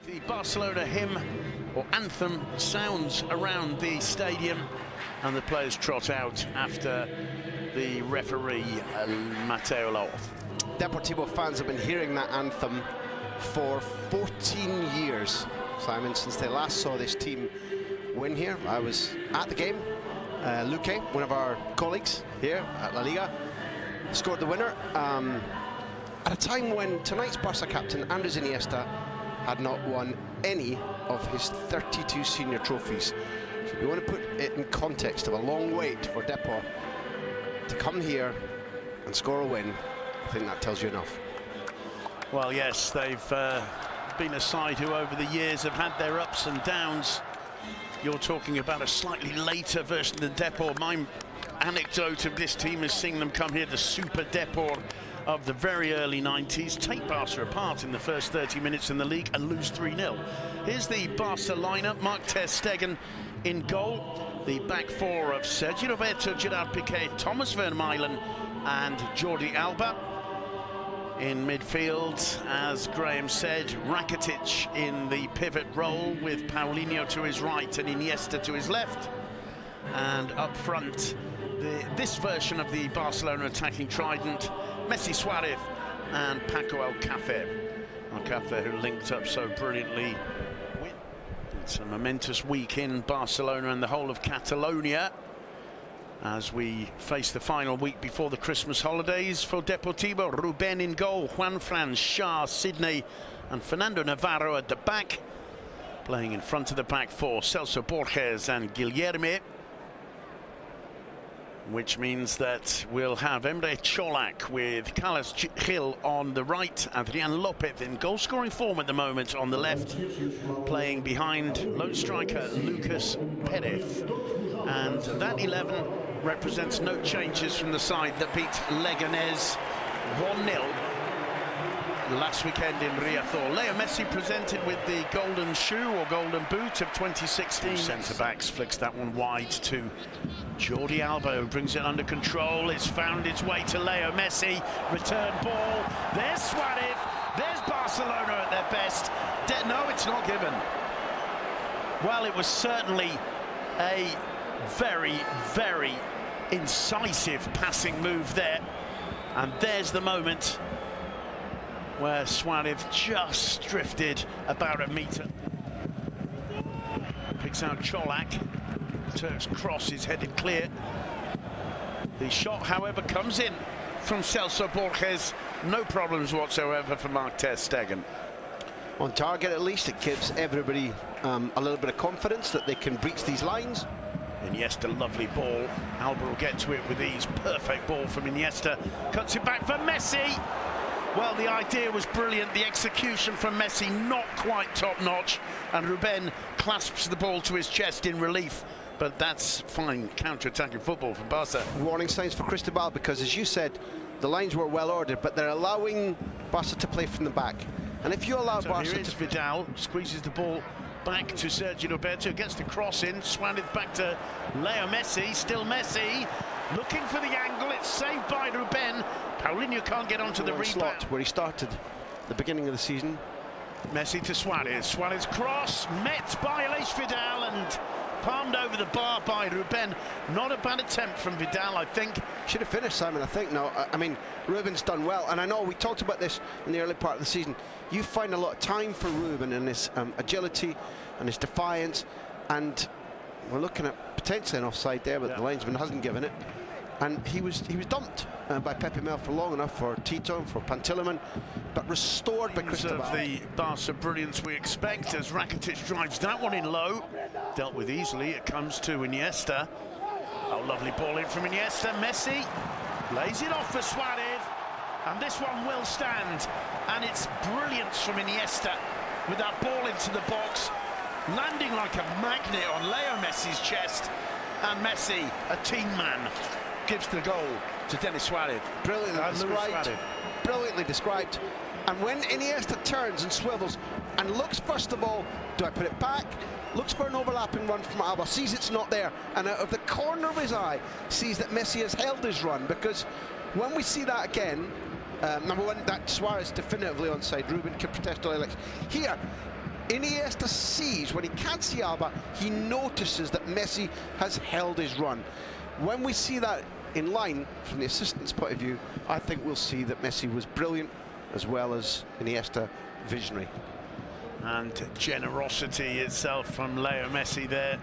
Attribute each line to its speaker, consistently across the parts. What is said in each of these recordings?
Speaker 1: The Barcelona hymn or anthem sounds around the stadium and the players trot out after the referee Mateo Laoz.
Speaker 2: Deportivo fans have been hearing that anthem for 14 years, Simon, since they last saw this team win here. I was at the game. Luque, one of our colleagues here at La Liga, scored the winner at a time when tonight's Barca captain Andres Iniesta had not won any of his 32 senior trophies. So we want to put it in context of a long wait for Depor to come here and score a win. I think that tells you enough.
Speaker 1: Well, yes, they've been a side who over the years have had their ups and downs. You're talking about a slightly later version than Depor. My anecdote of this team is seeing them come here, the Super Depor of the very early 90s, take Barca apart in the first 30 minutes in the league and lose 3-0. Here's the Barca lineup: Marc ter Stegen in goal, the back four of Sergi Roberto, Gerard Piqué, Thomas Vermaelen and Jordi Alba. In midfield, as Graham said, Rakitic in the pivot role with Paulinho to his right and Iniesta to his left. And up front, this version of the Barcelona attacking trident, Messi, Suarez and Paco Alcácer. Alcácer, who linked up so brilliantly. It's a momentous week in Barcelona and the whole of Catalonia as we face the final week before the Christmas holidays. For Deportivo, Ruben in goal, Juanfran, Shah, Sidney and Fernando Navarro at the back. Playing in front of the back four, Celso Borges and Guilherme. Which means that we'll have Emre Cholak with Carlos Gil on the right, Adrian Lopez in goal-scoring form at the moment on the left, playing behind lone striker Lucas Perez. And that 11 represents no changes from the side that beat Leganés 1-0 last weekend in Riazor. Leo Messi presented with the golden shoe or golden boot of 2016. Centre-backs flicks that one wide to Jordi Alba, who brings it under control. It's found its way to Leo Messi. Return ball. There's Suarez. There's Barcelona at their best. No, it's not given. Well, it was certainly a very, very incisive passing move there. And there's the moment where Suarez just drifted about a metre. Picks out Cholak. Turk's cross is headed clear. The shot, however, comes in from Celso Borges. No problems whatsoever for Marc ter Stegen.
Speaker 2: On target, at least, it gives everybody a little bit of confidence that they can breach these lines.
Speaker 1: Iniesta, lovely ball. Alba will get to it with ease. Perfect ball from Iniesta. Cuts it back for Messi. Well, the idea was brilliant. The execution from Messi not quite top-notch. And Ruben clasps the ball to his chest in relief. But that's fine counter-attacking football from Barca.
Speaker 2: Warning signs for Cristobal, because as you said, the lines were well ordered, but they're allowing Barca to play from the back. And if you allow Barca
Speaker 1: here is Vidal, squeezes the ball back to Sergi Roberto, gets the cross in, Suarez back to Leo Messi, still Messi, looking for the angle, it's saved by Ruben. Paulinho can't get onto the rebound.
Speaker 2: Where he started the beginning of the season.
Speaker 1: Messi to Suarez, Suarez cross, met by Aleix Vidal and palmed over the bar by Ruben. Not a bad attempt from Vidal, I think.
Speaker 2: Should have finished, Simon, I think. No, I mean, Ruben's done well. And I know we talked about this in the early part of the season. You find a lot of time for Ruben and his agility and his defiance. And we're looking at potentially an offside there, but the linesman hasn't given it. And he was dumped by Pepe Mel for long enough for Tito, for Pantilimon, but restored by Cristobal.
Speaker 1: Of the Barca brilliance we expect as Rakitic drives that one in low. Dealt with easily, it comes to Iniesta. Oh, lovely ball in from Iniesta. Messi lays it off for Suarez, and this one will stand. And it's brilliance from Iniesta with that ball into the box, landing like a magnet on Leo Messi's chest. And Messi, a team man, gives the goal to Denis Suarez.
Speaker 2: Brilliantly described. And when Iniesta turns and swivels and looks, first of all, do I put it back? Looks for an overlapping run from Alba, sees it's not there, and out of the corner of his eye sees that Messi has held his run, because when we see that again, number one, that Suarez definitively onside. Ruben can protest all he likes. Here, Iniesta sees, when he can't see Alba, he notices that Messi has held his run. When we see that in line, from the assistant's point of view, I think we'll see that Messi was brilliant, as well as Iniesta visionary.
Speaker 1: And generosity itself from Leo Messi there.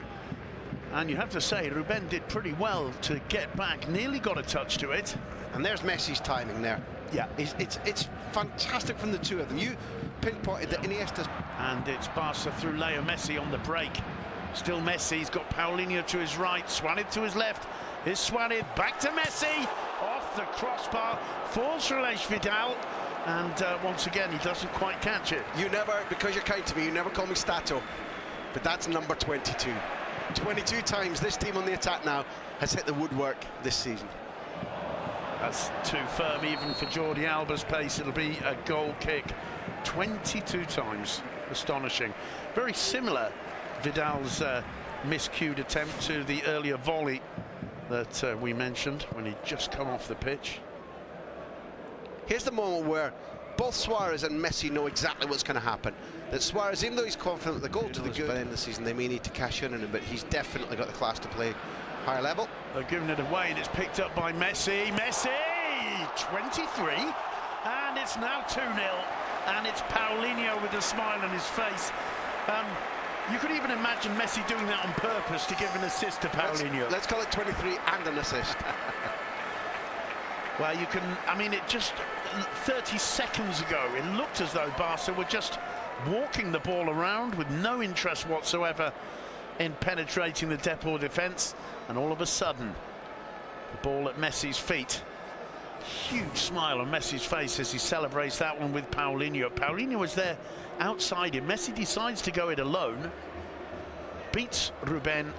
Speaker 1: And you have to say, Ruben did pretty well to get back, nearly got a touch to it.
Speaker 2: And there's Messi's timing there.
Speaker 1: Yeah.
Speaker 2: It's fantastic from the two of them. You pinpointed that Iniesta's...
Speaker 1: And it's Barca through Leo Messi on the break. Still Messi, he's got Paulinho to his right, Suarez to his left. Here's Suarez, back to Messi, off the crossbar, falls for Vidal. And once again, he doesn't quite catch it.
Speaker 2: You never, because you're kind to me, you never call me Stato, but that's number 22. 22 times this team on the attack now has hit the woodwork this season.
Speaker 1: That's too firm even for Jordi Alba's pace. It'll be a goal kick 22 times. Astonishing. Very similar, Vidal's miscued attempt to the earlier volley that we mentioned when he'd just come off the pitch.
Speaker 2: Here's the moment where both Suarez and Messi know exactly what's going to happen. That Suarez, even though he's confident the goal to the good by the end of the season, they may need to cash in on him, but he's definitely got the class to play higher level.
Speaker 1: They're giving it away, and it's picked up by Messi. Messi, 23, and it's now 2-0, and it's Paulinho with a smile on his face. You could even imagine Messi doing that on purpose to give an assist to Paulinho.
Speaker 2: Let's call it 23 and an assist.
Speaker 1: Well, you can, I mean, it just 30 seconds ago, it looked as though Barca were just walking the ball around with no interest whatsoever in penetrating the Deportivo defence, and all of a sudden, the ball at Messi's feet. Huge smile on Messi's face as he celebrates that one with Paulinho. Paulinho was there outside him. Messi decides to go it alone, beats Ruben,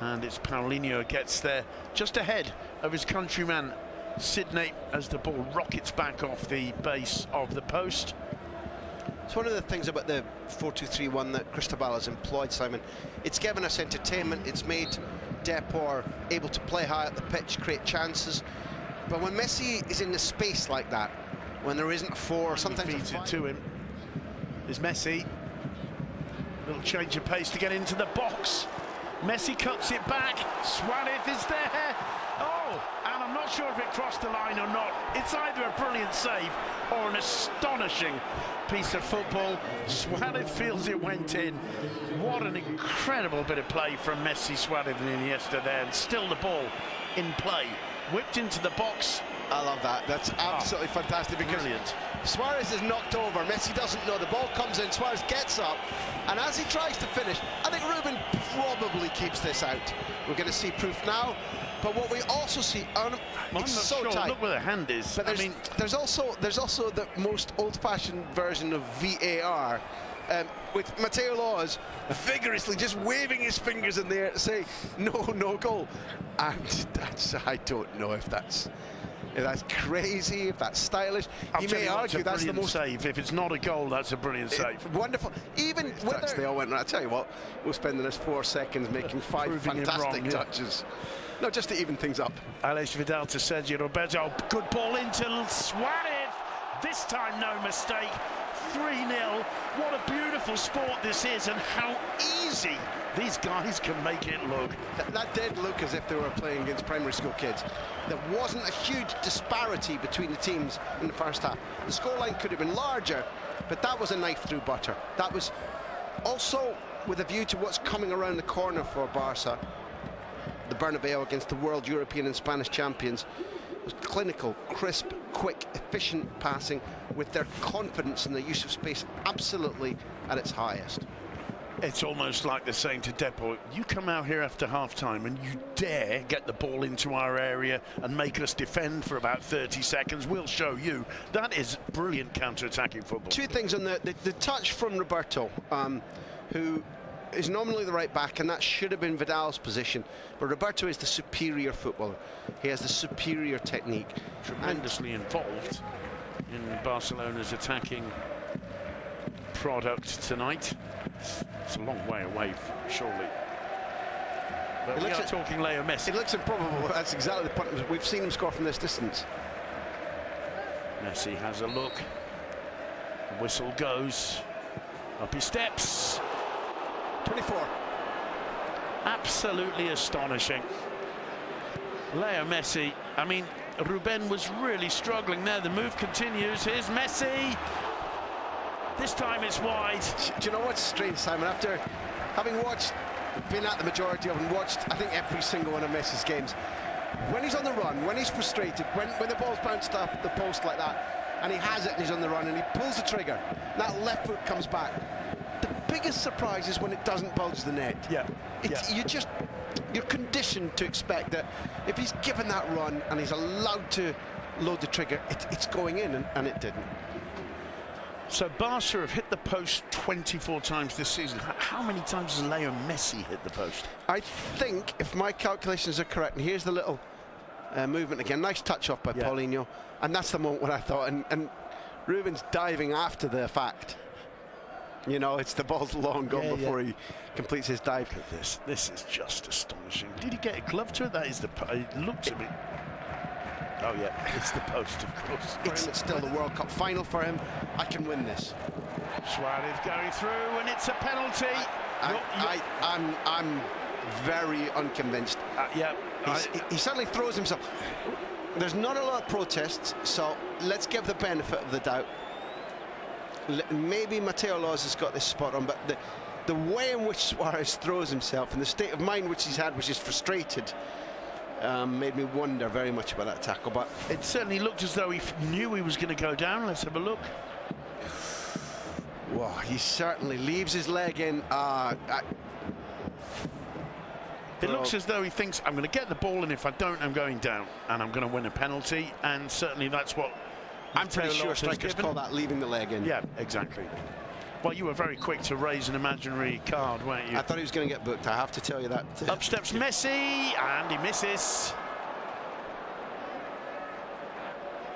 Speaker 1: and it's Paulinho who gets there just ahead of his countryman Sydney as the ball rockets back off the base of the post.
Speaker 2: It's one of the things about the 4-2-3-1 that Cristobal has employed, Simon. It's given us entertainment, it's made Depor able to play high at the pitch, create chances. But when Messi is in the space like that, when there isn't a four, sometimes
Speaker 1: feeds it to him. There's Messi. Little change of pace to get into the box. Messi cuts it back. Suarez is there. Oh, and I'm not sure if it crossed the line or not. It's either a brilliant save or an astonishing piece of football. Suarez feels it went in. What an incredible bit of play from Messi, Suarez and Iniesta there, and still the ball in play. Whipped into the box.
Speaker 2: I love that. That's absolutely fantastic because
Speaker 1: brilliant.
Speaker 2: Suarez is knocked over. Messi doesn't know. The ball comes in. Suarez gets up, and as he tries to finish, I think Ruben probably keeps this out. We're going to see proof now. But what we also see, it's so
Speaker 1: sure.
Speaker 2: tight.
Speaker 1: Look where the hand is.
Speaker 2: But there's also the most old-fashioned version of VAR. With Mateo Laws vigorously just waving his fingers in the air to say no goal, and I don't know if that's crazy, if that's stylish. You may argue that's the most
Speaker 1: save. If it's not a goal, that's a brilliant save.
Speaker 2: Wonderful. Even whether they all went right. I tell you what, we'll spend the next 4 seconds making 5 fantastic touches. No, just to even things up.
Speaker 1: Alex Vidal to Sergio Roberto. Good ball into Suarez. This time, no mistake. 3-0. What a beautiful sport this is, and how easy these guys can make it look.
Speaker 2: That did look as if they were playing against primary school kids. There wasn't a huge disparity between the teams in the first half. The scoreline could have been larger, but that was a knife through butter. That was also with a view to what's coming around the corner for Barca. The Bernabeu against the world, European and Spanish champions. It was clinical, crisp, quick, efficient passing with their confidence in the use of space absolutely at its highest.
Speaker 1: It's almost like they're saying to Depor, you come out here after half-time and you dare get the ball into our area and make us defend for about 30 seconds. We'll show you. That is brilliant counter-attacking football.
Speaker 2: Two things on the touch from Roberto, who is nominally the right back, and that should have been Vidal's position, but Roberto is the superior footballer. He has the superior technique.
Speaker 1: Tremendously involved in Barcelona's attacking product tonight. It's a long way away, surely. But we are talking Leo Messi.
Speaker 2: It looks improbable. That's exactly the point. We've seen him score from this distance.
Speaker 1: Messi has a look. The whistle goes. Up he steps.
Speaker 2: 24.
Speaker 1: Absolutely astonishing. Leo Messi, I mean, Ruben was really struggling there. The move continues. Here's Messi. This time it's wide.
Speaker 2: Do you know what's strange, Simon? After having been at the majority of them, watched, I think, every single one of Messi's games, when he's on the run, when he's frustrated, when the ball's bounced off the post like that, and he has it and he's on the run and he pulls the trigger, that left foot comes back. The biggest surprise is when it doesn't bulge the net.
Speaker 1: Yeah.
Speaker 2: You're conditioned to expect that if he's given that run and he's allowed to load the trigger, it's going in, and it didn't.
Speaker 1: So Barca have hit the post 24 times this season. How many times has Leo Messi hit the post?
Speaker 2: I think, if my calculations are correct, and here's the little movement again, nice touch off by Paulinho, and that's the moment when I thought, and Ruben's diving after the fact. You know, it's the ball's long gone before he completes his dive.
Speaker 1: Look at this. This is just astonishing. Did he get a glove to it? That is the... It looks a bit... Oh, yeah, it's the post, of course.
Speaker 2: It's still the World Cup final for him. I can win this.
Speaker 1: Suarez going through, and it's a penalty.
Speaker 2: I'm very unconvinced. He suddenly throws himself. There's not a lot of protests, so let's give the benefit of the doubt. Maybe Mateo Laws has got this spot on, but the way in which Suarez throws himself and the state of mind which he's had, which is frustrated, made me wonder very much about that tackle. But
Speaker 1: it certainly looked as though he knew he was going to go down. Let's have a look.
Speaker 2: Whoa, he certainly leaves his leg in.
Speaker 1: It looks as though he thinks, I'm going to get the ball, and if I don't, I'm going down, and I'm going to win a penalty. And certainly that's what
Speaker 2: I'm pretty sure strikers call that leaving the leg in.
Speaker 1: Yeah, exactly. Well, you were very quick to raise an imaginary card, weren't you?
Speaker 2: I thought he was going to get booked, I have to tell you that.
Speaker 1: Up steps Messi, and he misses.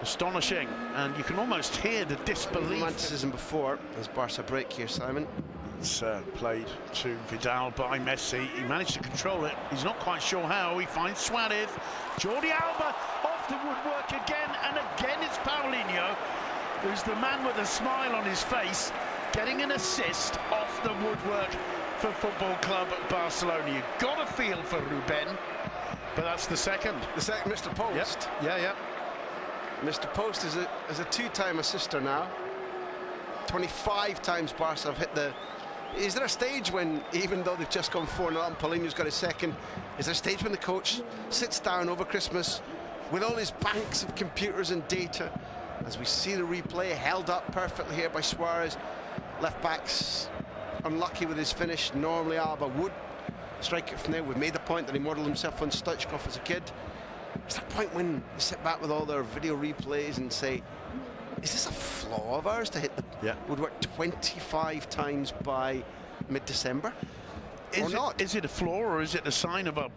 Speaker 1: Astonishing, and you can almost hear the disbelief.
Speaker 2: Romanticism before, as Barca break here, Simon.
Speaker 1: It's played to Vidal by Messi. He managed to control it. He's not quite sure how. He finds Suarez. Jordi Alba off the woodwork again, and again it's Paulinho, who's the man with a smile on his face, getting an assist off the woodwork for Football Club Barcelona. You've got a feel for Ruben, but that's the second.
Speaker 2: The second, Mr. Post.
Speaker 1: Yep. Yeah.
Speaker 2: Mr. Post is a two-time assister now. 25 times Barca have hit the... Is there a stage when, even though they've just gone 4-0 and Paulinho's got a second, is there a stage when the coach sits down over Christmas with all his banks of computers and data, as we see the replay held up perfectly here by Suarez? Left back's unlucky with his finish. Normally Alba would strike it from there. We've made the point that he modelled himself on Stoichkov as a kid. Is there a point when you sit back with all their video replays and say, is this a flaw of ours to hit the woodwork 25 times by mid-December? Or not?
Speaker 1: Is it a flaw, or is it a sign of our